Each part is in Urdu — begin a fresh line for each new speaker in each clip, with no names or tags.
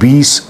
20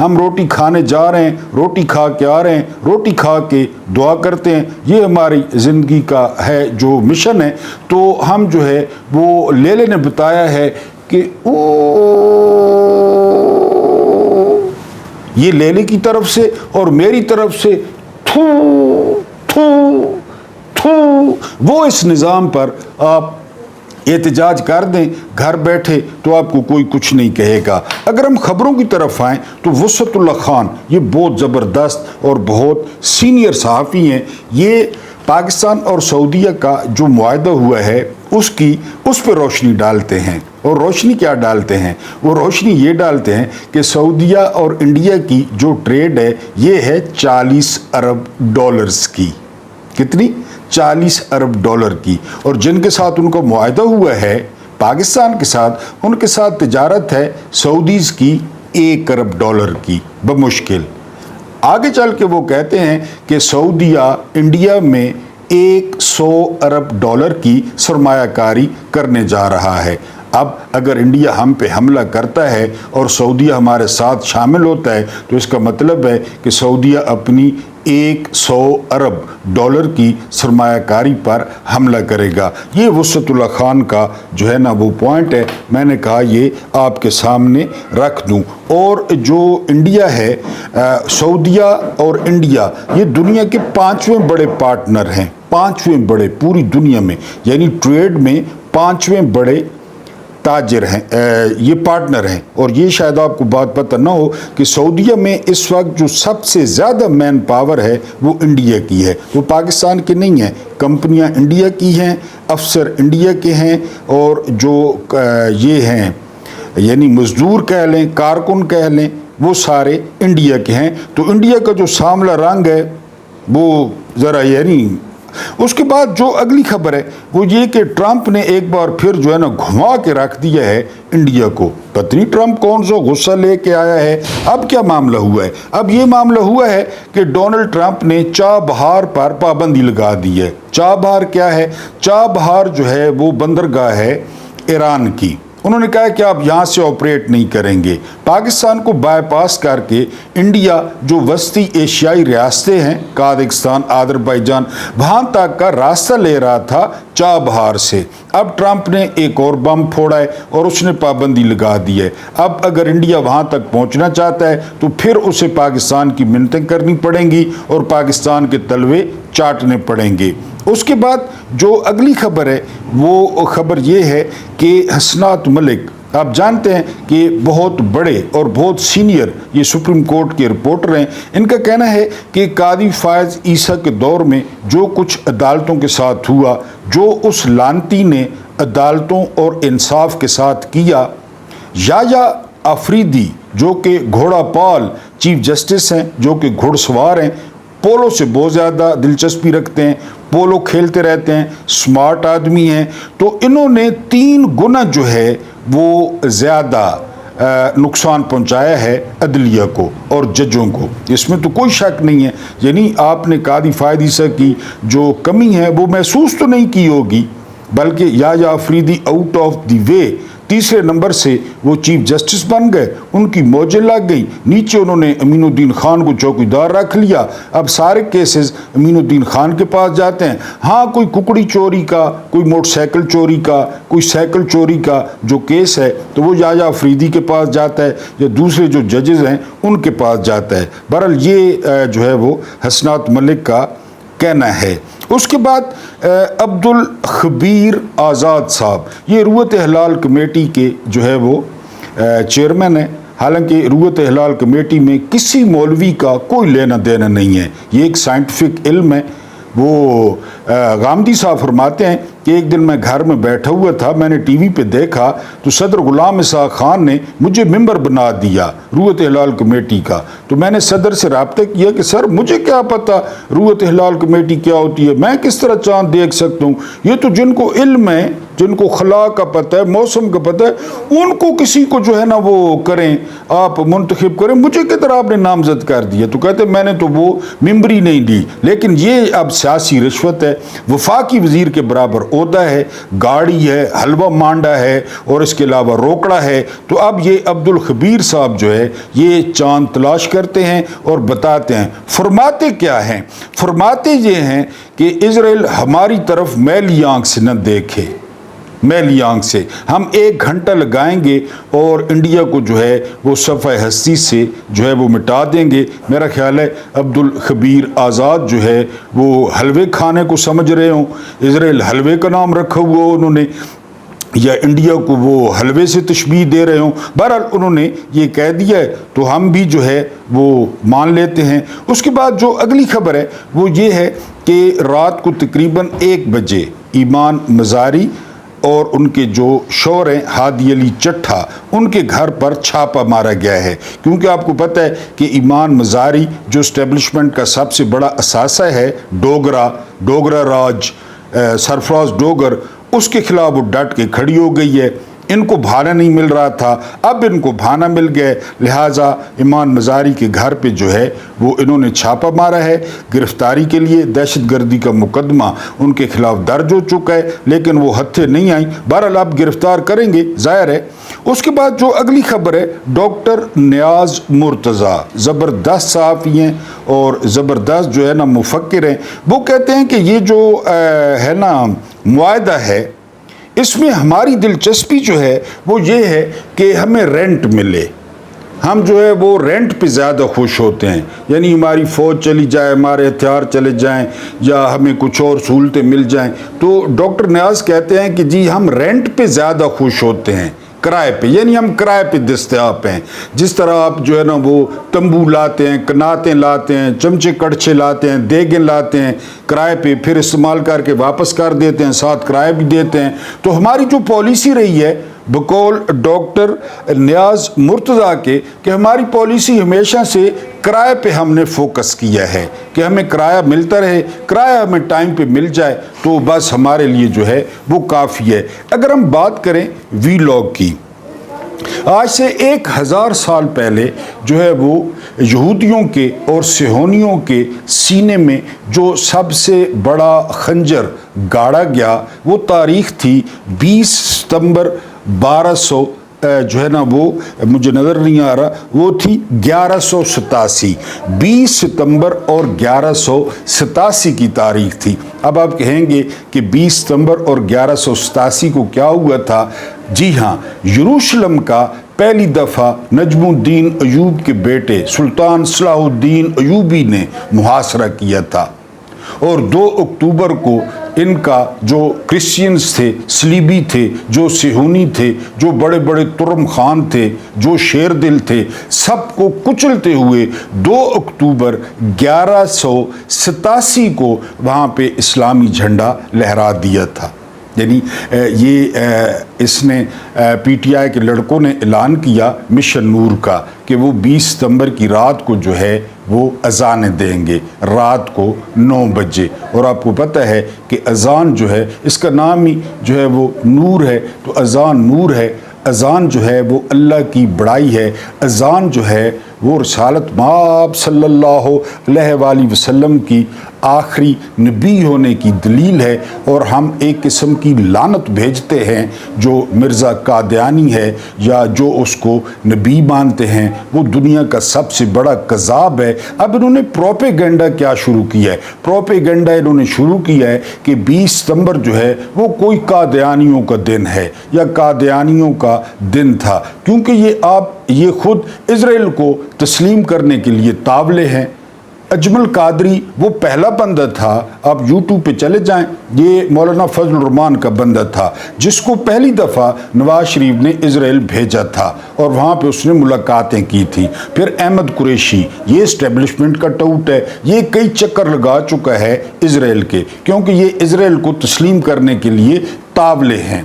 ہم روٹی کھانے جا رہے ہیں، روٹی کھا کے آ رہے ہیں، روٹی کھا کے دعا کرتے ہیں، یہ ہماری زندگی کا ہے جو مشن ہے۔ تو ہم جو ہے وہ لیلے نے بتایا ہے کہ یہ لیلے کی طرف سے اور میری طرف سے تھو تھو تھو، وہ اس نظام پر آپ احتجاج کر دیں گھر بیٹھے تو آپ کو کوئی کچھ نہیں کہے گا۔ اگر ہم خبروں کی طرف آئیں تو وسعت اللہ خان یہ بہت زبردست اور بہت سینئر صحافی ہیں۔ یہ پاکستان اور سعودیہ کا جو معاہدہ ہوا ہے اس پہ روشنی ڈالتے ہیں، اور روشنی کیا ڈالتے ہیں؟ وہ روشنی یہ ڈالتے ہیں کہ سعودیہ اور انڈیا کی جو ٹریڈ ہے یہ ہے 40 ارب ڈالرز کی۔ کتنی؟ 40 ارب ڈالر کی۔ اور جن کے ساتھ ان کا معاہدہ ہوا ہے پاکستان کے ساتھ، ان کے ساتھ تجارت ہے سعودیز کی 1 ارب ڈالر کی بمشکل۔ آگے چل کے وہ کہتے ہیں کہ سعودیہ انڈیا میں 100 ارب ڈالر کی سرمایہ کاری کرنے جا رہا ہے۔ اب اگر انڈیا ہم پہ حملہ کرتا ہے اور سعودیہ ہمارے ساتھ شامل ہوتا ہے تو اس کا مطلب ہے کہ سعودیہ اپنی 100 ارب ڈالر کی سرمایہ کاری پر حملہ کرے گا۔ یہ وسعت اللہ خان کا جو ہے نا وہ پوائنٹ ہے، میں نے کہا یہ آپ کے سامنے رکھ دوں۔ اور جو انڈیا ہے، سعودیہ اور انڈیا یہ دنیا کے 5ویں بڑے پارٹنر ہیں، 5ویں بڑے پوری دنیا میں، یعنی ٹریڈ میں 5ویں بڑے تاجر ہیں، یہ پارٹنر ہیں۔ اور یہ شاید آپ کو بات پتہ نہ ہو کہ سعودیہ میں اس وقت جو سب سے زیادہ مین پاور ہے وہ انڈیا کی ہے، وہ پاکستان کی نہیں ہے۔ کمپنیاں انڈیا کی ہیں، افسر انڈیا کے ہیں، اور جو یہ ہیں یعنی مزدور کہہ لیں، کارکن کہہ لیں، وہ سارے انڈیا کے ہیں۔ تو انڈیا کا جو سانولا رنگ ہے وہ ذرا یعنی اس کے بعد جو اگلی خبر ہے وہ یہ کہ ٹرمپ نے ایک بار پھر جو ہے نا گھما کے رکھ دیا ہے انڈیا کو۔ پتہ نہیں ٹرمپ کون سا غصہ لے کے آیا ہے۔ اب کیا معاملہ ہوا ہے؟ اب یہ معاملہ ہوا ہے کہ ڈونلڈ ٹرمپ نے چابہار پر پابندی لگا دی ہے۔ چابہار کیا ہے؟ چابہار جو ہے وہ بندرگاہ ہے ایران کی۔ انہوں نے کہا کہ آپ یہاں سے آپریٹ نہیں کریں گے۔ پاکستان کو بائی پاس کر کے انڈیا جو وسطی ایشیائی ریاستیں ہیں، قازقستان، آذربائیجان، وہاں تک کا راستہ لے رہا تھا چابہار سے۔ اب ٹرمپ نے ایک اور بم پھوڑا ہے اور اس نے پابندی لگا دی ہے۔ اب اگر انڈیا وہاں تک پہنچنا چاہتا ہے تو پھر اسے پاکستان کی منتیں کرنی پڑیں گی اور پاکستان کے تلوے چاٹنے پڑیں گے۔ اس کے بعد جو اگلی خبر ہے وہ خبر یہ ہے کہ حسنات ملک، آپ جانتے ہیں کہ بہت بڑے اور بہت سینئر یہ سپریم کورٹ کے رپورٹر ہیں۔ ان کا کہنا ہے کہ قاضی فائز عیسیٰ کے دور میں جو کچھ عدالتوں کے ساتھ ہوا، جو اس لانتی نے عدالتوں اور انصاف کے ساتھ کیا، یا آفریدی جو کہ گھوڑا پال چیف جسٹس ہیں، جو کہ گھڑ سوار ہیں، پولو سے بہت زیادہ دلچسپی رکھتے ہیں، پولو کھیلتے رہتے ہیں، سمارٹ آدمی ہیں، تو انہوں نے 3 گنا جو ہے وہ زیادہ نقصان پہنچایا ہے عدلیہ کو اور ججوں کو۔ اس میں تو کوئی شک نہیں ہے۔ یعنی آپ نے قاضی فائز عیسیٰ کی جو کمی ہے وہ محسوس تو نہیں کی ہوگی، بلکہ یا Afridi out of the way 3 number سے وہ چیف جسٹس بن گئے، ان کی موجیں لگ گئیں، نیچے انہوں نے امین الدین خان کو چوکیدار رکھ لیا۔ اب سارے کیسز امین الدین خان کے پاس جاتے ہیں۔ ہاں کوئی ککڑی چوری کا، کوئی موٹر سائیکل چوری کا، کوئی سائیکل چوری کا جو کیس ہے تو وہ یا آفریدی کے پاس جاتا ہے یا دوسرے جو ججز ہیں ان کے پاس جاتا ہے۔ بہرحال یہ جو ہے وہ حسنات ملک کا کہنا ہے۔ اس کے بعد عبدالخبیر آزاد صاحب، یہ روت ہلال کمیٹی کے جو ہے وہ چیئرمین ہیں۔ حالانکہ روت ہلال کمیٹی میں کسی مولوی کا کوئی لینا دینا نہیں ہے، یہ ایک سائنٹیفک علم ہے۔ وہ غامدی صاحب فرماتے ہیں کہ ایک دن میں گھر میں بیٹھا ہوا تھا، میں نے ٹی وی پہ دیکھا تو صدر غلام اسحاق خان نے مجھے ممبر بنا دیا روت ہلال کمیٹی کا۔ تو میں نے صدر سے رابطہ کیا کہ سر مجھے کیا پتا روت ہلال کمیٹی کیا ہوتی ہے، میں کس طرح چاند دیکھ سکتا ہوں؟ یہ تو جن کو علم ہے، جن کو خلا کا پتہ ہے، موسم کا پتہ ہے، ان کو کسی کو جو ہے نا وہ کریں، آپ منتخب کریں، مجھے کی طرح آپ نے نامزد کر دیا۔ تو کہتے میں نے تو وہ ممبری نہیں دی۔ لیکن یہ اب سیاسی رشوت ہے، وفاقی وزیر کے برابر اودا ہے، گاڑی ہے، حلوہ مانڈا ہے اور اس کے علاوہ روکڑا ہے۔ تو اب یہ عبدالخبیر صاحب جو ہے یہ چاند تلاش کرتے ہیں اور بتاتے ہیں۔ فرماتے کیا ہیں؟ فرماتے یہ ہیں کہ اسرائیل ہماری طرف میلی آنکھ سے نہ دیکھے، میلی آنکھ سے۔ ہم 1 گھنٹہ لگائیں گے اور انڈیا کو جو ہے وہ صفحہ ہستی سے جو ہے وہ مٹا دیں گے۔ میرا خیال ہے عبدالخبیر آزاد جو ہے وہ حلوے کھانے کو سمجھ رہے ہوں، اسرائیل حلوے کا نام رکھا ہوا انہوں نے، یا انڈیا کو وہ حلوے سے تشبیہ دے رہے ہوں۔ بہرحال انہوں نے یہ کہہ دیا ہے تو ہم بھی جو ہے وہ مان لیتے ہیں۔ اس کے بعد جو اگلی خبر ہے وہ یہ ہے کہ رات کو تقریباً 1 بجے ایمان مزاری اور ان کے جو شوہر ہیں ہادی علی چٹھا، ان کے گھر پر چھاپا مارا گیا ہے، کیونکہ آپ کو پتہ ہے کہ ایمان مزاری جو اسٹیبلشمنٹ کا سب سے بڑا اثاثہ ہے، ڈوگرا راج سرفراز ڈوگر، اس کے خلاف وہ ڈٹ کے کھڑی ہو گئی ہے۔ ان کو بھانا نہیں مل رہا تھا، اب ان کو بھانا مل گئے، لہٰذا ایمان مزاری کے گھر پہ جو ہے وہ انہوں نے چھاپا مارا ہے۔ گرفتاری کے لیے دہشت گردی کا مقدمہ ان کے خلاف درج ہو چکا ہے، لیکن وہ ہتھے نہیں آئیں۔ بہرحال آپ گرفتار کریں گے، ظاہر ہے۔ اس کے بعد جو اگلی خبر ہے، ڈاکٹر نیاز مرتضیٰ زبردست صحافی ہیں اور زبردست جو ہے نا مفکر ہیں۔ وہ کہتے ہیں کہ یہ جو ہے نا معاہدہ ہے، اس میں ہماری دلچسپی جو ہے وہ یہ ہے کہ ہمیں رینٹ ملے، ہم جو ہے وہ رینٹ پہ زیادہ خوش ہوتے ہیں، یعنی ہماری فوج چلی جائے، ہمارے ہتھیار چلے جائیں یا ہمیں کچھ اور سہولتیں مل جائیں۔ تو ڈاکٹر نیاز کہتے ہیں کہ جی ہم رینٹ پہ زیادہ خوش ہوتے ہیں، کرائے پہ، یعنی ہم کرائے پہ دستیاب ہیں۔ جس طرح آپ جو ہے نا وہ تمبو لاتے ہیں، کناتیں لاتے ہیں، چمچے کڑچے لاتے ہیں، دیگیں لاتے ہیں کرائے پہ، پھر استعمال کر کے واپس کر دیتے ہیں، ساتھ کرائے بھی دیتے ہیں۔ تو ہماری جو پالیسی رہی ہے بقول ڈاکٹر نیاز مرتضیٰ کے کہ ہماری پالیسی ہمیشہ سے کرائے پہ ہم نے فوکس کیا ہے کہ ہمیں کرایہ ملتا رہے، کرایہ ہمیں ٹائم پہ مل جائے تو بس ہمارے لیے جو ہے وہ کافی ہے۔ اگر ہم بات کریں وی لاگ کی، آج سے 1000 سال پہلے جو ہے وہ یہودیوں کے اور صہیونیوں کے سینے میں جو سب سے بڑا خنجر گاڑا گیا وہ تاریخ تھی 20 ستمبر 1200 جو ہے نا وہ مجھے نظر نہیں آ رہا، وہ تھی 1187، 20 ستمبر اور 1187 کی تاریخ تھی۔ اب آپ کہیں گے کہ 20 ستمبر اور 1187 کو کیا ہوا تھا؟ جی ہاں، یروشلم کا پہلی دفعہ نجم الدین ایوب کے بیٹے سلطان صلاح الدین ایوبی نے محاصرہ کیا تھا، اور 2 اکتوبر کو ان کا جو کرسچینز تھے، صلیبی تھے، جو صہیونی تھے، جو بڑے بڑے ترم خان تھے، جو شیر دل تھے، سب کو کچلتے ہوئے 2 اکتوبر 1187 کو وہاں پہ اسلامی جھنڈا لہرا دیا تھا۔ یعنی یہ اس نے پی ٹی آئی کے لڑکوں نے اعلان کیا مشن نور کا کہ وہ 20 ستمبر کی رات کو جو ہے وہ اذانیں دیں گے، رات کو 9 بجے۔ اور آپ کو پتہ ہے کہ اذان جو ہے اس کا نام ہی جو ہے وہ نور ہے، تو اذان نور ہے، اذان جو ہے وہ اللہ کی بڑائی ہے، اذان جو ہے وہ رسالت مآب صلی اللہ علیہ وآلہ وسلم کی آخری نبی ہونے کی دلیل ہے۔ اور ہم ایک قسم کی لعنت بھیجتے ہیں جو مرزا قادیانی ہے یا جو اس کو نبی مانتے ہیں، وہ دنیا کا سب سے بڑا کذاب ہے۔ اب انہوں نے پروپیگنڈا کیا شروع کیا ہے؟ پروپیگنڈا انہوں نے شروع کیا ہے کہ 20 ستمبر جو ہے وہ کوئی قادیانیوں کا دن ہے یا قادیانیوں کا دن تھا، کیونکہ یہ خود اسرائیل کو تسلیم کرنے کے لیے تاولے ہیں۔ اجمل قادری وہ پہلا بندہ تھا، آپ یوٹیوب پہ چلے جائیں، یہ مولانا فضل الرحمان کا بندہ تھا جس کو پہلی دفعہ نواز شریف نے اسرائیل بھیجا تھا اور وہاں پہ اس نے ملاقاتیں کی تھی۔ پھر احمد قریشی، یہ اسٹیبلشمنٹ کا ٹوٹ ہے، یہ کئی چکر لگا چکا ہے اسرائیل کے، کیونکہ یہ اسرائیل کو تسلیم کرنے کے لیے تاولے ہیں۔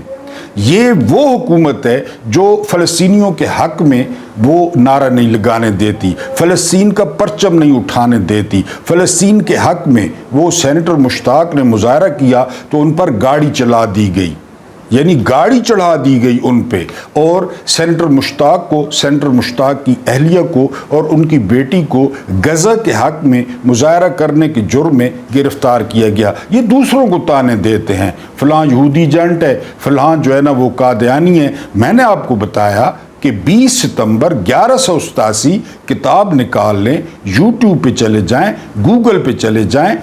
یہ وہ حکومت ہے جو فلسطینیوں کے حق میں وہ نعرہ نہیں لگانے دیتی، فلسطین کا پرچم نہیں اٹھانے دیتی، فلسطین کے حق میں وہ سینیٹر مشتاق نے مظاہرہ کیا تو ان پر گاڑی چلا دی گئی۔ یعنی گاڑی چڑھا دی گئی ان پہ، اور سینیٹر مشتاق کی اہلیہ کو اور ان کی بیٹی کو غزہ کے حق میں مظاہرہ کرنے کے جرم میں گرفتار کیا گیا۔ یہ دوسروں کو تانے دیتے ہیں، فلاں یہودی ایجنٹ ہے، فلاں جو ہے نا وہ قادیانی ہے۔ میں نے آپ کو بتایا کہ 20 ستمبر 1187 کتاب نکال لیں، یوٹیوب پہ چلے جائیں، گوگل پہ چلے جائیں،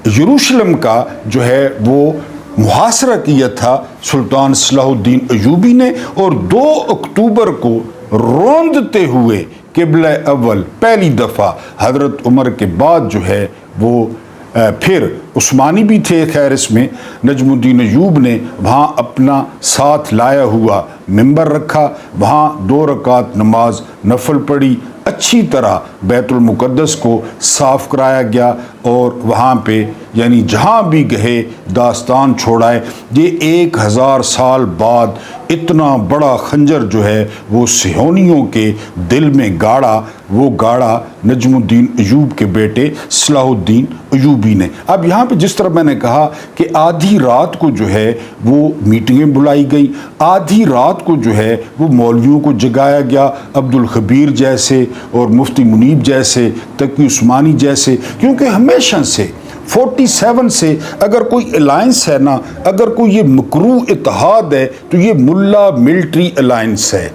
یروشلم کا جو ہے وہ محاصرہ کیا تھا سلطان صلاح الدین ایوبی نے، اور 2 اکتوبر کو روندتے ہوئے قبلہ اول پہلی دفعہ حضرت عمر کے بعد جو ہے وہ پھر عثمانی بھی تھے، خیر اس میں نجم الدین ایوب نے وہاں اپنا ساتھ لایا ہوا ممبر رکھا، وہاں 2 رکعت نماز نفل پڑھی، اچھی طرح بیت المقدس کو صاف کرایا گیا، اور وہاں پہ یعنی جہاں بھی گئے داستان چھوڑائے۔ یہ 1000 سال بعد اتنا بڑا خنجر جو ہے وہ صہیونیوں کے دل میں گاڑا نجم الدین ایوب کے بیٹے صلاح الدین ایوبی نے۔ اب یہاں پہ جس طرح میں نے کہا کہ آدھی رات کو جو ہے وہ میٹنگیں بلائی گئی، آدھی رات کو جو ہے وہ مولویوں کو جگایا گیا، عبد الخبیر جیسے اور مفتی منیب جیسے، تقی عثمانی جیسے، کیونکہ ہمیشہ سے 47 سے اگر کوئی الائنس ہے نا، اگر کوئی یہ مکروہ اتحاد ہے تو یہ ملا ملٹری الائنس ہے۔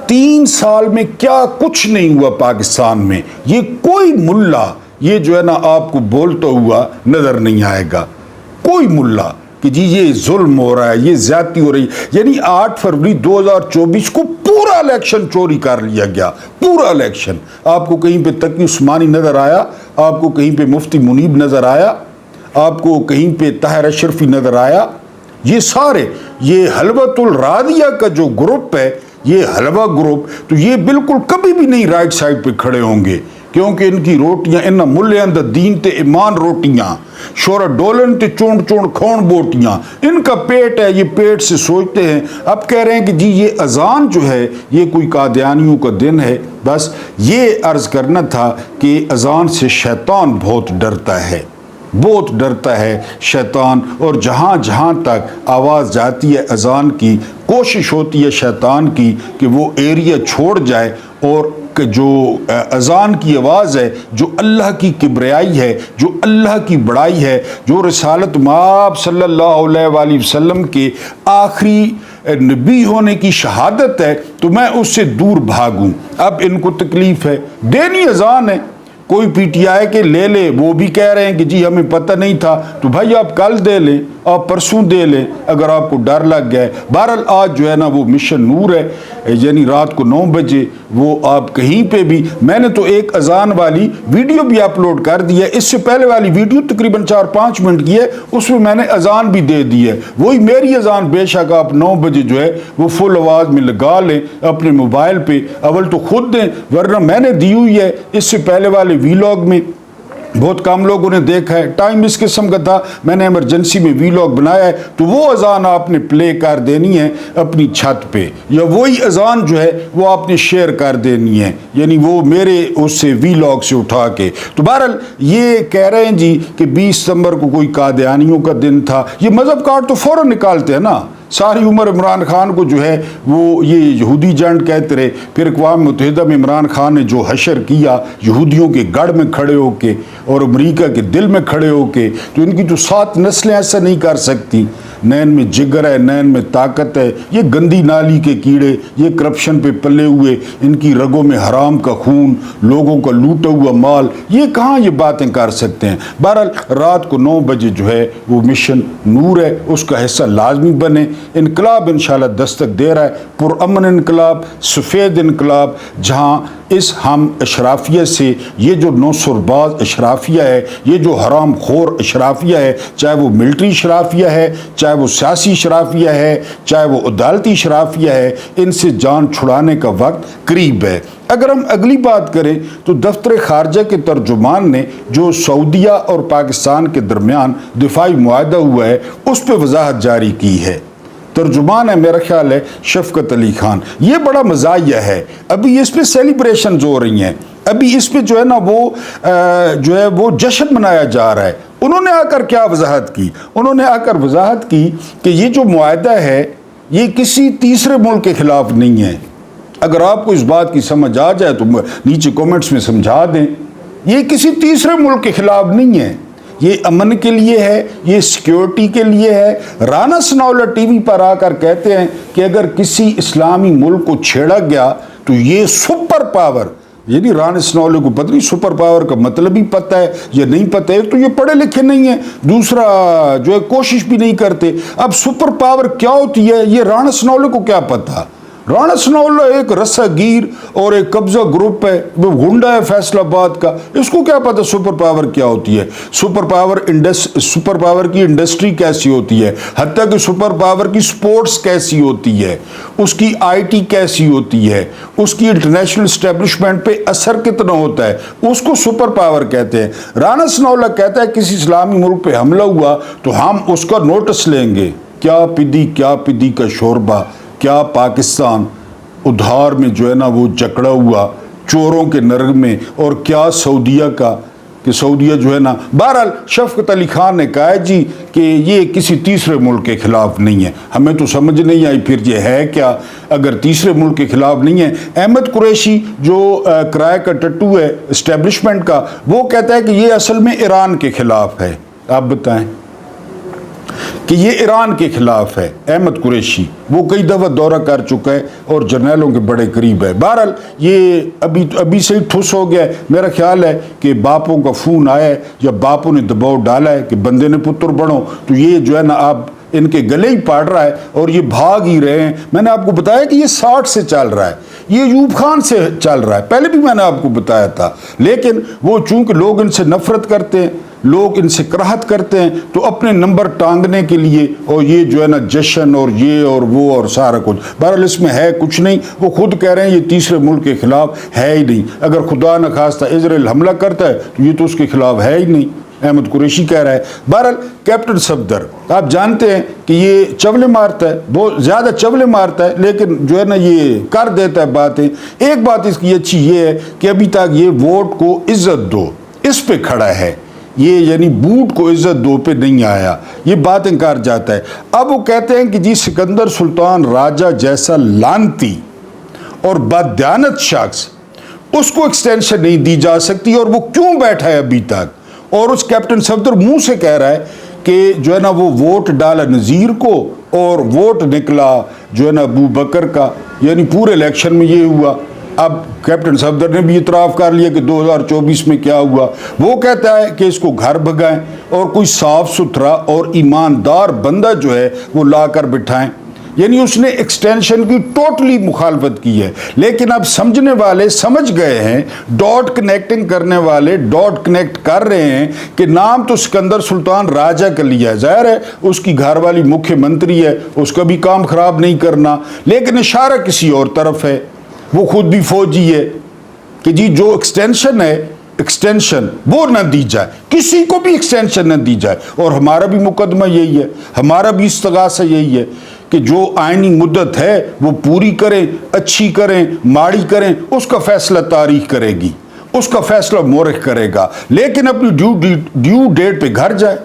3 سال میں کیا کچھ نہیں ہوا پاکستان میں، یہ کوئی ملا یہ جو ہے نا آپ کو بولتا ہوا نظر نہیں آئے گا، کوئی ملا کہ جی یہ ظلم ہو رہا ہے، یہ زیادتی ہو رہی ہے۔ یعنی 8 فروری 2024 کو پورا الیکشن چوری کر لیا گیا، پورا الیکشن۔ آپ کو کہیں پہ تقی عثمانی نظر آیا؟ آپ کو کہیں پہ مفتی منیب نظر آیا؟ آپ کو کہیں پہ طاہر اشرفی نظر آیا؟ یہ سارے یہ حلوۃ الرادیہ کا جو گروپ ہے، یہ حلوہ گروپ، تو یہ بالکل کبھی بھی نہیں رائٹ سائڈ پہ کھڑے ہوں گے، کیونکہ ان کی روٹیاں ان ملیاں دا دین تے ایمان روٹیاں، شورا ڈولن تے چونڈ چونڈ کھون بوٹیاں، ان کا پیٹ ہے، یہ پیٹ سے سوچتے ہیں۔ اب کہہ رہے ہیں کہ جی یہ اذان جو ہے یہ کوئی قادیانیوں کا دن ہے۔ بس یہ عرض کرنا تھا کہ اذان سے شیطان بہت ڈرتا ہے، بہت ڈرتا ہے شیطان، اور جہاں جہاں تک آواز جاتی ہے اذان کی، کوشش ہوتی ہے شیطان کی کہ وہ ایریا چھوڑ جائے، اور کہ جو اذان کی آواز ہے، جو اللہ کی کبریائی ہے، جو اللہ کی بڑائی ہے، جو رسالت مآب صلی اللہ علیہ وآلہ وسلم کے آخری نبی ہونے کی شہادت ہے، تو میں اس سے دور بھاگوں۔ اب ان کو تکلیف ہے، دینی اذان ہے، کوئی پی ٹی آئی کے لے لے، وہ بھی کہہ رہے ہیں کہ جی ہمیں پتہ نہیں تھا، تو بھائی آپ کل دے لیں، آپ پرسوں دے لیں اگر آپ کو ڈر لگ گئے۔ بہرحال آج جو ہے نا وہ مشن نور ہے، یعنی رات کو 9 بجے وہ آپ کہیں پہ بھی، میں نے تو ایک اذان والی ویڈیو بھی اپلوڈ کر دی ہے، اس سے پہلے والی ویڈیو تقریباً 4-5 منٹ کی ہے، اس میں میں نے اذان بھی دے دی ہے، وہی میری اذان، بے شک آپ 9 بجے جو ہے وہ فل آواز میں لگا لیں اپنے موبائل پہ، اول تو خود دیں، ورنہ میں نے دی ہوئی ہے اس سے پہلے والے ویلاگ میں، بہت کم لوگوں نے دیکھا ہے، ٹائم اس قسم کا تھا، میں نے ایمرجنسی میں ویلاگ بنایا ہے، تو وہ اذان آپ نے پلے کر دینی ہے اپنی چھت پہ، یا وہی اذان جو ہے وہ آپ نے شیئر کر دینی ہے، یعنی وہ میرے اس سے ویلاگ سے اٹھا کے۔ تو بہرحال یہ کہہ رہے ہیں جی کہ 20 ستمبر کو کوئی قادیانیوں کا دن تھا، یہ مذہب کارڈ تو فوراً نکالتے ہیں نا، ساری عمر عمران خان کو جو ہے وہ یہ یہودی جنٹ کہتے رہے، پھر اقوام متحدہ میں عمران خان نے جو حشر کیا یہودیوں کے گڑھ میں کھڑے ہو کے اور امریکہ کے دل میں کھڑے ہو کے، تو ان کی تو 7 نسلیں ایسا نہیں کر سکتی۔ نین میں جگر ہے، نین میں طاقت ہے، یہ گندی نالی کے کیڑے، یہ کرپشن پہ پلے ہوئے، ان کی رگوں میں حرام کا خون، لوگوں کا لوٹا ہوا مال، یہ کہاں یہ باتیں کر سکتے ہیں۔ بہرحال رات کو 9 بجے جو ہے وہ مشن نور ہے، اس کا حصہ لازمی بنے۔ انقلاب انشاءاللہ دستک دے رہا ہے، پرامن انقلاب، سفید انقلاب، جہاں اس ہم اشرافیہ سے یہ جو نوسرباز اشرافیہ ہے، یہ جو حرام خور اشرافیہ ہے، چاہے وہ ملٹری اشرافیہ ہے، چاہے وہ سیاسی اشرافیہ ہے، چاہے وہ عدالتی اشرافیہ ہے، ان سے جان چھڑانے کا وقت قریب ہے۔ اگر ہم اگلی بات کریں تو دفتر خارجہ کے ترجمان نے جو سعودیہ اور پاکستان کے درمیان دفاعی معاہدہ ہوا ہے اس پہ وضاحت جاری کی ہے۔ ترجمان ہے میرا خیال ہے شفقت علی خان، یہ بڑا مزاحیہ ہے، ابھی اس پہ سیلیبریشنز ہو رہی ہیں، ابھی اس پہ جو ہے نا وہ جشن منایا جا رہا ہے۔ انہوں نے آ کر کیا وضاحت کی؟ انہوں نے آ کر وضاحت کی کہ یہ جو معاہدہ ہے یہ کسی تیسرے ملک کے خلاف نہیں ہے۔ اگر آپ کو اس بات کی سمجھ آ جائے تو نیچے کومنٹس میں سمجھا دیں۔ یہ کسی تیسرے ملک کے خلاف نہیں ہے، یہ امن کے لیے ہے، یہ سیکیورٹی کے لیے ہے۔ رانا ثناءاللہ ٹی وی پر آ کر کہتے ہیں کہ اگر کسی اسلامی ملک کو چھیڑا گیا تو یہ سپر پاور، یعنی رانا ثناءاللہ کو پتہ نہیں سپر پاور کا مطلب ہی پتہ ہے یا نہیں پتہ ہے۔ ایک تو یہ پڑھے لکھے نہیں ہیں، دوسرا جو ہے کوشش بھی نہیں کرتے۔ اب سپر پاور کیا ہوتی ہے یہ رانا ثناءاللہ کو کیا پتہ؟ رانا ثناءاللہ ایک رسا گیر اور ایک قبضہ گروپ ہے، وہ گنڈا ہے فیصل آباد کا، اس کو کیا پتہ سپر پاور کیا ہوتی ہے؟ سپر پاور کی انڈسٹری کیسی ہوتی ہے، حتیٰ کہ سپر پاور کی سپورٹس کیسی ہوتی ہے، اس کی آئی ٹی کیسی ہوتی ہے، اس کی انٹرنیشنل اسٹیبلشمنٹ پہ اثر کتنا ہوتا ہے، اس کو سپر پاور کہتے ہیں۔ رانا ثناءاللہ کہتا ہے کسی اسلامی ملک پہ حملہ ہوا تو ہم اس کا نوٹس لیں گے۔ کیا پدی کا شوربہ، کیا پاکستان ادھار میں جو ہے نا وہ جکڑا ہوا چوروں کے نرگ میں، اور کیا سعودیہ کا کہ سعودیہ جو ہے نا، بہرحال شفقت علی خان نے کہا ہے جی کہ یہ کسی تیسرے ملک کے خلاف نہیں ہے۔ ہمیں تو سمجھ نہیں آئی پھر یہ ہے کیا اگر تیسرے ملک کے خلاف نہیں ہے۔ احمد قریشی جو کرائے کا ٹٹو ہے اسٹیبلشمنٹ کا، وہ کہتا ہے کہ یہ اصل میں ایران کے خلاف ہے۔ آپ بتائیں کہ یہ ایران کے خلاف ہے۔ احمد قریشی وہ کئی دفعہ دورہ کر چکا ہے اور جرنیلوں کے بڑے قریب ہے۔ بہرحال یہ ابھی سے ہی ٹھوس ہو گیا ہے۔ میرا خیال ہے کہ باپوں کا فون آیا ہے یا باپوں نے دباؤ ڈالا ہے کہ بندے نے پتر بڑھو، تو یہ جو ہے نا اب ان کے گلے ہی پاڑ رہا ہے اور یہ بھاگ ہی رہے ہیں۔ میں نے آپ کو بتایا کہ یہ 60 سے چل رہا ہے، یہ ایوب خان سے چل رہا ہے، پہلے بھی میں نے آپ کو بتایا تھا، لیکن وہ چونکہ لوگ ان سے نفرت کرتے ہیں، لوگ ان سے کراہت کرتے ہیں، تو اپنے نمبر ٹانگنے کے لیے اور یہ جو ہے نا جشن اور یہ اور وہ اور سارا کچھ، بہرحال اس میں ہے کچھ نہیں۔ وہ خود کہہ رہے ہیں یہ تیسرے ملک کے خلاف ہے ہی نہیں۔ اگر خدا نہ خواستہ اسرائیل حملہ کرتا ہے تو یہ تو اس کے خلاف ہے ہی نہیں، احمد قریشی کہہ رہا ہے۔ بہرحال کیپٹن صفدر آپ جانتے ہیں کہ یہ چولے مارتا ہے، بہت زیادہ چولے مارتا ہے، لیکن جو ہے نا یہ کر دیتا ہے باتیں۔ ایک بات اس کی اچھی یہ ہے کہ ابھی تک یہ ووٹ کو عزت دو اس پہ کھڑا ہے، یہ یعنی بوٹ کو عزت دو پہ نہیں آیا، یہ باتیں کر جاتا ہے۔ اب وہ کہتے ہیں کہ جی سکندر سلطان راجہ جیسا لانتی اور بددیانت شخص، اس کو ایکسٹینشن نہیں دی جا سکتی، اور وہ کیوں بیٹھا ہے ابھی تک؟ اور اس کیپٹن صفدر منہ سے کہہ رہا ہے کہ جو ہے نا وہ ووٹ ڈالا نذیر کو اور ووٹ نکلا جو ہے نا ابو بکر کا، یعنی پورے الیکشن میں یہ ہوا۔ اب کیپٹن صفدر نے بھی اعتراف کر لیا کہ 2024 میں کیا ہوا۔ وہ کہتا ہے کہ اس کو گھر بھگائیں اور کوئی صاف ستھرا اور ایماندار بندہ جو ہے وہ لا کر بٹھائیں، یعنی اس نے ایکسٹینشن کی ٹوٹلی مخالفت کی ہے۔ لیکن اب سمجھنے والے سمجھ گئے ہیں، ڈاٹ کنیکٹنگ کرنے والے ڈاٹ کنیکٹ کر رہے ہیں کہ نام تو سکندر سلطان راجہ کا لیا ہے، ظاہر ہے اس کی گھر والی مکھیہ منتری ہے، اس کا بھی کام خراب نہیں کرنا، لیکن اشارہ کسی اور طرف ہے۔ وہ خود بھی فوجی ہے کہ جی جو ایکسٹینشن ہے، ایکسٹینشن وہ نہ دی جائے، کسی کو بھی ایکسٹینشن نہ دی جائے۔ اور ہمارا بھی مقدمہ یہی ہے، ہمارا بھی استغاثہ یہی ہے کہ جو آئینی مدت ہے وہ پوری کریں، اچھی کریں، ماڑی کریں، اس کا فیصلہ تاریخ کرے گی، اس کا فیصلہ مورخ کرے گا، لیکن اپنی ڈیو ڈیٹ پہ گھر جائے،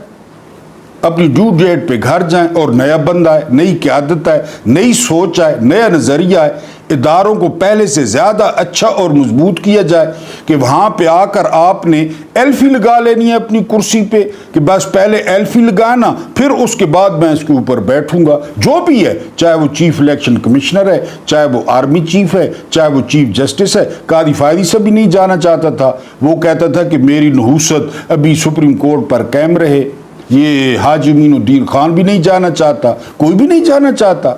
اپنی ڈیو ڈیٹ پہ گھر جائیں، اور نیا بندہ ہے، نئی قیادت ہے، نئی سوچ ہے، نیا نظریہ ہے، اداروں کو پہلے سے زیادہ اچھا اور مضبوط کیا جائے کہ وہاں پہ آ کر آپ نے ایلفی لگا لینی ہے اپنی کرسی پہ کہ بس پہلے ایلفی لگانا، پھر اس کے بعد میں اس کے اوپر بیٹھوں گا، جو بھی ہے، چاہے وہ چیف الیکشن کمشنر ہے، چاہے وہ آرمی چیف ہے، چاہے وہ چیف جسٹس ہے۔ قاضی فائدی سے بھی نہیں جانا چاہتا تھا، وہ کہتا تھا کہ میری نحوست ابھی سپریم کورٹ پر قائم رہے۔ یہ حاجی امین الدین خان بھی نہیں جانا چاہتا، کوئی بھی نہیں جانا چاہتا،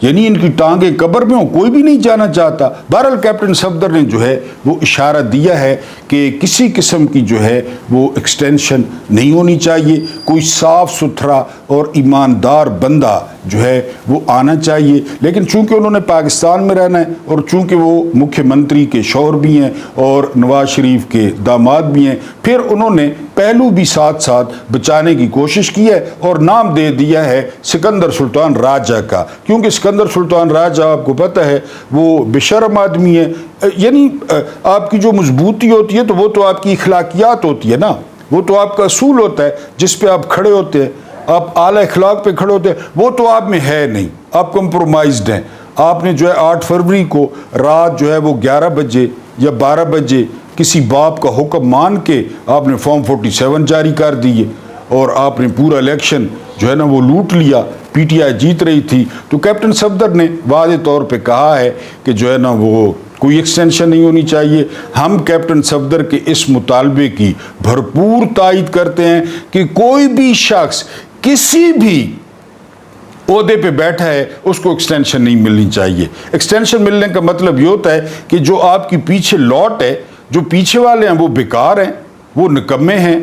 یعنی ان کی ٹانگیں قبر میں ہوں، کوئی بھی نہیں جانا چاہتا۔ بہرحال کیپٹن صفدر نے جو ہے وہ اشارہ دیا ہے کہ کسی قسم کی جو ہے وہ ایکسٹینشن نہیں ہونی چاہیے، کوئی صاف ستھرا اور ایماندار بندہ جو ہے وہ آنا چاہیے، لیکن چونکہ انہوں نے پاکستان میں رہنا ہے اور چونکہ وہ مکھیہ منتری کے شوہر بھی ہیں اور نواز شریف کے داماد بھی ہیں، پھر انہوں نے پہلو بھی ساتھ ساتھ بچانے کی کوشش کی ہے اور نام دے دیا ہے سکندر سلطان راجہ کا، کیونکہ سکندر سلطان راجہ آپ کو پتہ ہے وہ بے شرم آدمی ہے، یعنی آپ کی جو مضبوطی ہوتی ہے تو وہ تو آپ کی اخلاقیات ہوتی ہے نا، وہ تو آپ کا اصول ہوتا ہے جس پہ آپ کھڑے ہوتے ہیں، آپ اعلیٰ اخلاق پہ کھڑے ہوتے ہیں، وہ تو آپ میں ہے نہیں، آپ کمپرومائزڈ ہیں۔ آپ نے جو ہے 8 فروری کو رات جو ہے وہ 11 بجے یا 12 بجے کسی باپ کا حکم مان کے آپ نے فارم 47 جاری کر دیے اور آپ نے پورا الیکشن جو ہے نا وہ لوٹ لیا، پی ٹی آئی جیت رہی تھی، تو کیپٹن صفدر نے واضح طور پہ کہا ہے کہ جو ہے نا وہ کوئی ایکسٹینشن نہیں ہونی چاہیے۔ ہم کیپٹن صفدر کے اس مطالبے کی بھرپور تائید کرتے ہیں کہ کوئی بھی شخص کسی بھی عہدے پہ بیٹھا ہے اس کو ایکسٹینشن نہیں ملنی چاہیے۔ ایکسٹینشن ملنے کا مطلب یہ ہوتا ہے کہ جو آپ کی پیچھے لاٹ ہے، جو پیچھے والے ہیں وہ بیکار ہیں، وہ نکمے ہیں،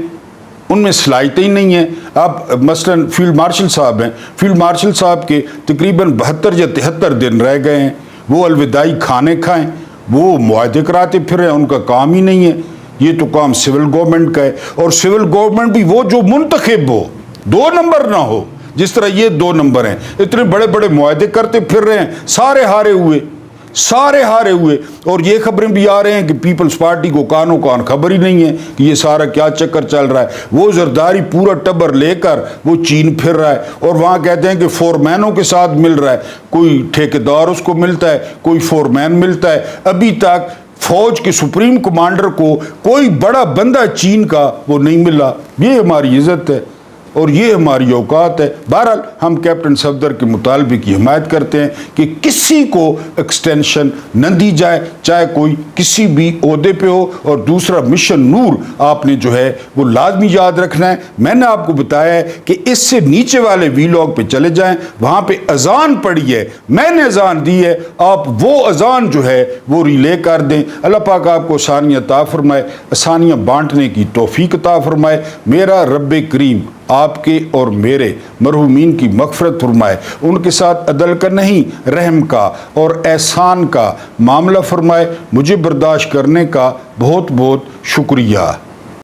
ان میں صلاحیتیں ہی نہیں ہیں۔ آپ مثلاً فیلڈ مارشل صاحب ہیں، فیلڈ مارشل صاحب کے تقریباً 72 یا 73 دن رہ گئے ہیں، وہ الوداعی کھانے کھائیں، وہ معاہدے کراتے پھر رہے ہیں، ان کا کام ہی نہیں ہے۔ یہ تو کام سول گورنمنٹ کا ہے، اور سول گورنمنٹ بھی وہ جو منتخب ہو، 2 نمبر نہ ہو، جس طرح یہ 2 نمبر ہیں، اتنے بڑے بڑے معاہدے کرتے پھر رہے ہیں، سارے ہارے ہوئے، اور یہ خبریں بھی آ رہے ہیں کہ پیپلز پارٹی کو کانوں کان خبر ہی نہیں ہے کہ یہ سارا کیا چکر چل رہا ہے۔ وہ زرداری پورا ٹبر لے کر وہ چین پھر رہا ہے اور وہاں کہتے ہیں کہ فورمینوں کے ساتھ مل رہا ہے، کوئی ٹھیکیدار اس کو ملتا ہے، کوئی فورمین ملتا ہے۔ ابھی تک فوج کے سپریم کمانڈر کو کوئی بڑا بندہ چین کا وہ نہیں ملا۔ یہ ہماری عزت ہے اور یہ ہماری اوقات ہے۔ بہرحال ہم کیپٹن صفدر کے مطالبے کی حمایت کرتے ہیں کہ کسی کو ایکسٹینشن نہ دی جائے، چاہے کوئی کسی بھی عہدے پہ ہو۔ اور دوسرا، مشن نور آپ نے جو ہے وہ لازمی یاد رکھنا ہے۔ میں نے آپ کو بتایا ہے کہ اس سے نیچے والے وی لاگ پہ چلے جائیں، وہاں پہ اذان پڑی ہے، میں نے اذان دی ہے، آپ وہ اذان جو ہے وہ ریلے کر دیں۔ اللہ پاک آپ کو آسانیاں عطا فرمائے، آسانیاں بانٹنے کی توفیق عطا فرمائے۔ میرا رب کریم آپ کے اور میرے مرحومین کی مغفرت فرمائے، ان کے ساتھ عدل کا نہیں رحم کا اور احسان کا معاملہ فرمائے۔ مجھے برداشت کرنے کا بہت بہت شکریہ۔